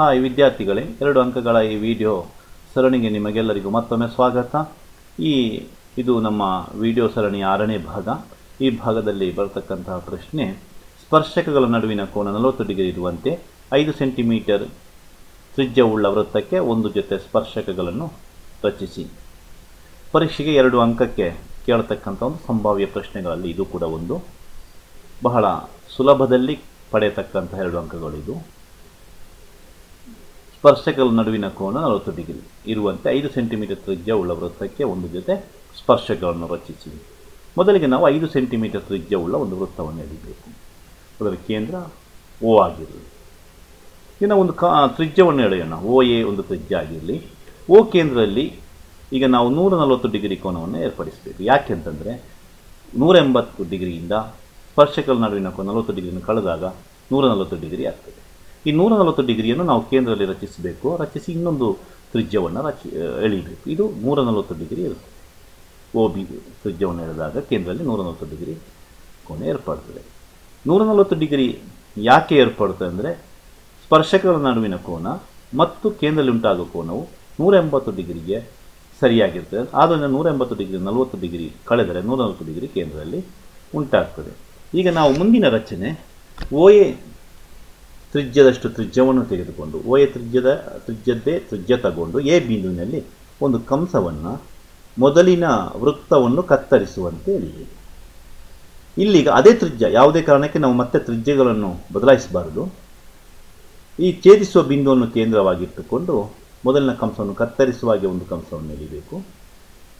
Hi ವಿದ್ಯಾರ್ಥಿಗಳೇ, 2 ಅಂಕಗಳ ಈ ವಿಡಿಯೋ ಸರಣಿಗೆ ನಿಮಗೆಲ್ಲರಿಗೂ ಮತ್ತೊಮ್ಮೆ ಸ್ವಾಗತ. ಇದು ನಮ್ಮ ವಿಡಿಯೋ ಸರಣಿಯ 6ನೇ ಭಾಗ. ಈ ಭಾಗದಲ್ಲಿ ಬರತಕ್ಕಂತಹ ಪ್ರಶ್ನೆ, ಸ್ಪರ್ಶಕಗಳ ನಡುವಿನ ಕೋನ 40 ಡಿಗ್ರಿ ಇರುವಂತೆ 5 ಸೆಂಟಿಮೀಟರ್ ತ್ರಿಜ್ಯವುಳ್ಳ ವೃತ್ತಕ್ಕೆ ಒಂದು ಜೊತೆ ಸ್ಪರ್ಶಕಗಳನ್ನು ರಚಿಸಿ. ಪರೀಕ್ಷೆಗೆ 2 ಅಂಕಕ್ಕೆ ಕೇಳತಕ್ಕಂಥ ಒಂದು ಸಂಭಾವ್ಯ ಪ್ರಶ್ನೆಗಳಲ್ಲಿ ಇದು ಕೂಡ ಒಂದು. ಬಹಳ ಸುಲಭದಲ್ಲಿ ಪಡೆಯತಕ್ಕಂಥ 2 ಅಂಕಗಳಿದು. ಸ್ಪರ್ಶಕಗಳ ನಡುವಿನ ಕೋನ 40 ಡಿಗ್ರಿ ಇರುವಂತೆ 5 ಸೆಂಟಿಮೀಟರ್ ತ್ರಿಜ್ಯವುಳ್ಳ ವೃತ್ತಕ್ಕೆ ಒಂದು ಜೊತೆ ಸ್ಪರ್ಶಕಗಳನ್ನು ರಚಿಸಿ. ಮೊದಲಿಗೆ ನಾವು 5 ಸೆಂಟಿಮೀಟರ್ ತ್ರಿಜ್ಯವುಳ್ಳ ಒಂದು ವೃತ್ತವನ್ನು ಎಳೆಯಬೇಕು. ಅದರ ಕೇಂದ್ರ O ಆಗಿರಲಿ. ಇನ್ನು ಒಂದು ತ್ರಿಜ್ಯವನ್ನು ಎಳೆಯೋಣ. OA ಒಂದು ತ್ರಿಜ್ಯ ಆಗಿರಲಿ. O ಕೇಂದ್ರದಲ್ಲಿ ಈಗ ನಾವು 140 ಡಿಗ್ರಿ ಕೋನವನ್ನು ಏರ್ಪಡಿಸಬೇಕು. ಯಾಕೆಂತಂದರೆ 180 ಡಿಗ್ರಿಯಿಂದ ಸ್ಪರ್ಶಕಗಳ ನಡುವಿನ ಕೋನ 40 ಡಿಗ್ರಿಯನ್ನು ಕಳೆದಾಗ 140 ಡಿಗ್ರಿ ಆಗ್ತದೆ. ಈ 140 ಡಿಗ್ರಿಯನ್ನು ನಾವು ಕೇಂದ್ರದಲ್ಲಿ ರಚಿಸಬೇಕು. ರಚಿಸಿ ಇನ್ನೊಂದು ತ್ರಿಜ್ಯವನ್ನು ಎಳಿಬೇಕು. ಇದು 140 ಡಿಗ್ರಿ ಇರುತ್ತೆ. OB ತ್ರಿಜ್ಯವನ್ನು ಎಳೆದಾಗ ಕೇಂದ್ರದಲ್ಲಿ 140 ಡಿಗ್ರಿ ಕೋನ ಏರ್ಪಡ್ತದೆ. 140 ಡಿಗ್ರಿ ಯಾಕೆ ಏರ್ಪಡುತ್ತೆ ಅಂದರೆ, ಸ್ಪರ್ಶಕಗಳ ನಡುವಿನ ಕೋನ ಮತ್ತು ಕೇಂದ್ರದಲ್ಲಿ ಉಂಟಾಗುವ ಕೋನವು 180 ಡಿಗ್ರಿಗೆ ಸರಿಯಾಗಿರ್ತದೆ. ಆದ್ದರಿಂದ 180 ಡಿಗ್ರಿ 40 ಡಿಗ್ರಿ ಕಳೆದರೆ 140 ಡಿಗ್ರಿ ಕೇಂದ್ರದಲ್ಲಿ ಉಂಟಾಗ್ತದೆ. ಈಗ ನಾವು ಮುಂದಿನ ರಚನೆ, OA ತ್ರಿಜ್ಯದಷ್ಟು ತ್ರಿಜ್ಯವನ್ನು ತೆಗೆದುಕೊಂಡು OA ತ್ರಿಜ್ಯದ್ದೇ ತ್ರಿಜ್ಯ ತಗೊಂಡು A ಬಿಂದುವಿನಲ್ಲಿ ಒಂದು ಕಂಸವನ್ನು ಮೊದಲಿನ ವೃತ್ತವನ್ನು ಕತ್ತರಿಸುವಂತೆ ಎಳೆಯಬೇಕು. ಇಲ್ಲಿಗ ಅದೇ ತ್ರಿಜ್ಯ, ಯಾವುದೇ ಕಾರಣಕ್ಕೆ ನಾವು ಮತ್ತೆ ತ್ರಿಜ್ಯಗಳನ್ನು ಬದಲಾಯಿಸಬಾರದು. ಈ ಛೇದಿಸುವ ಬಿಂದುವನ್ನು ಕೇಂದ್ರವಾಗಿಟ್ಟುಕೊಂಡು ಮೊದಲಿನ ಕಂಸವನ್ನು ಕತ್ತರಿಸುವಾಗೆ ಒಂದು ಕಂಸವನ್ನು ಎಳೆಯಬೇಕು.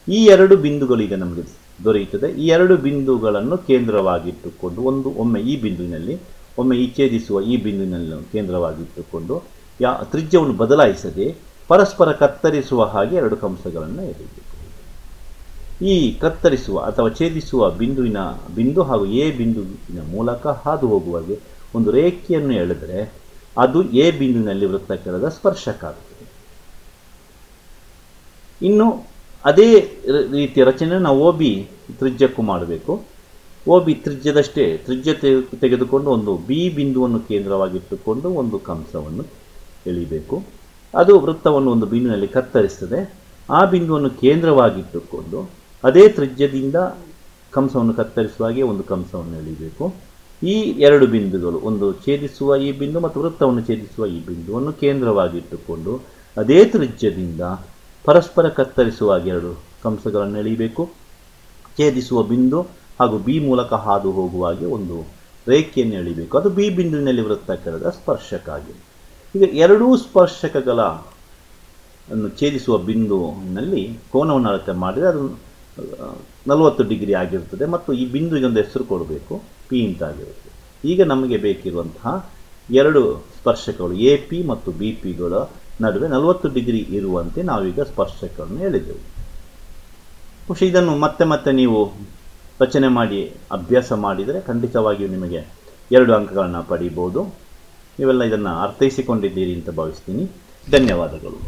ಈ 2 ಬಿಂದುಗಳೀಗ ನಮಗೆ ದೊರೆಯುತ್ತದೆ. ಈ 2 ಬಿಂದುಗಳನ್ನು ಕೇಂದ್ರವಾಗಿಟ್ಟುಕೊಂಡು ಒಮ್ಮೆ ಈ ಬಿಂದುವಿನಲ್ಲಿ, ಒಮ್ಮೆ ಈ ಛೇದಿಸುವ ಈ ಬಿಂದುವಿನಲ್ಲಿ ಕೇಂದ್ರವಾಗಿಟ್ಟುಕೊಂಡು ತ್ರಿಜ್ಯವನ್ನು ಬದಲಾಯಿಸದೆ ಪರಸ್ಪರ ಕತ್ತರಿಸುವ ಹಾಗೆ 2 ಕಂಸಗಳನ್ನು ಎಳೆಯಬೇಕು. ಈ ಕತ್ತರಿಸುವ ಅಥವಾ ಛೇದಿಸುವ ಬಿಂದು ಹಾಗೂ A ಬಿಂದುವಿನ ಮೂಲಕ ಹಾದು ಹೋಗುವಾಗೆ ಒಂದು ರೇಖೆಯನ್ನು ಎಳೆದರೆ ಅದು A ಬಿಂದುವಿನಲ್ಲಿ ವೃತ್ತಕ್ಕೆಳೆದ ಸ್ಪರ್ಶಕ ಆಗುತ್ತದೆ. ಇನ್ನು ಅದೇ ರೀತಿಯ ರಚನೆ ನಾವು OB ತ್ರಿಜ್ಯಕ್ಕೂ ಮಾಡಬೇಕು. OB ತ್ರಿಜ್ಯದಷ್ಟೇ ತ್ರಿಜ್ಯ ತೆಗೆದುಕೊಂಡು ಒಂದು B ಬಿಂದುವನ್ನು ಕೇಂದ್ರವಾಗಿಟ್ಟುಕೊಂಡು ಒಂದು ಕಂಸವನ್ನು ಎಳಿಬೇಕು. ಅದು ವೃತ್ತವನ್ನು ಒಂದು ಬಿಂದುವಿನಲ್ಲಿ ಕತ್ತರಿಸ್ತದೆ. ಆ ಬಿಂದುವನ್ನು ಕೇಂದ್ರವಾಗಿಟ್ಟುಕೊಂಡು ಅದೇ ತ್ರಿಜ್ಯದಿಂದ ಕಂಸವನ್ನು ಕತ್ತರಿಸುವಾಗೆ ಒಂದು ಕಂಸವನ್ನು ಎಳಿಬೇಕು. ಈ 2 ಬಿಂದುಗಳು, ಒಂದು ಛೇದಿಸುವ ಈ ಬಿಂದು ಮತ್ತು ವೃತ್ತವನ್ನು ಛೇದಿಸುವ ಈ ಬಿಂದುವನ್ನು ಕೇಂದ್ರವಾಗಿಟ್ಟುಕೊಂಡು ಅದೇ ತ್ರಿಜ್ಯದಿಂದ ಪರಸ್ಪರ ಕತ್ತರಿಸುವಾಗೆ 2 ಕಂಸಗಳನ್ನು ಎಳೆಯಬೇಕು. ಛೇದಿಸುವ ಬಿಂದು ಹಾಗೂ B ಮೂಲಕ ಹಾದು ಹೋಗುವಾಗೆ ಒಂದು ರೇಖೆಯನ್ನು ಎಳಿಬೇಕು. ಅದು B ಬಿಂದುವಿನಲ್ಲಿ ವೃತ್ತಕ್ಕೆಳೆದ ಸ್ಪರ್ಶಕ ಆಗಿದೆ. ಈಗ 2 ಸ್ಪರ್ಶಕಗಳನ್ನು ಛೇದಿಸುವ ಬಿಂದುವಿನಲ್ಲಿ ಕೋನವನ್ನು ಅಳತೆ ಮಾಡಿದರೆ ಅದು 40 ಡಿಗ್ರಿ ಆಗಿರುತ್ತದೆ ಮತ್ತು ಈ ಬಿಂದುವಿಗೆ ಒಂದು ಹೆಸರು ಕೊಡಬೇಕು, P ಅಂತ ಆಗಿರುತ್ತೆ. ಈಗ ನಮಗೆ ಬೇಕಿರುವಂತಹ 2 ಸ್ಪರ್ಶಕಗಳು AP ಮತ್ತು BPಗಳ ನಡುವೆ 40 ಡಿಗ್ರಿ ಇರುವಂತೆ ನಾವೀಗ ಸ್ಪರ್ಶಕವನ್ನು ಎಳೆದೆವು. ಬಹುಶಃ ಇದನ್ನು ಮತ್ತೆ ನೀವು ರಚನೆ ಮಾಡಿ ಅಭ್ಯಾಸ ಮಾಡಿದರೆ ಖಂಡಿತವಾಗಿಯೂ ನಿಮಗೆ 2 ಅಂಕಗಳನ್ನು ಪಡೆಯಬಹುದು. ನೀವೆಲ್ಲ ಇದನ್ನು ಅರ್ಥೈಸಿಕೊಂಡಿದ್ದೀರಿ ಅಂತ ಭಾವಿಸ್ತೀನಿ. ಧನ್ಯವಾದಗಳು.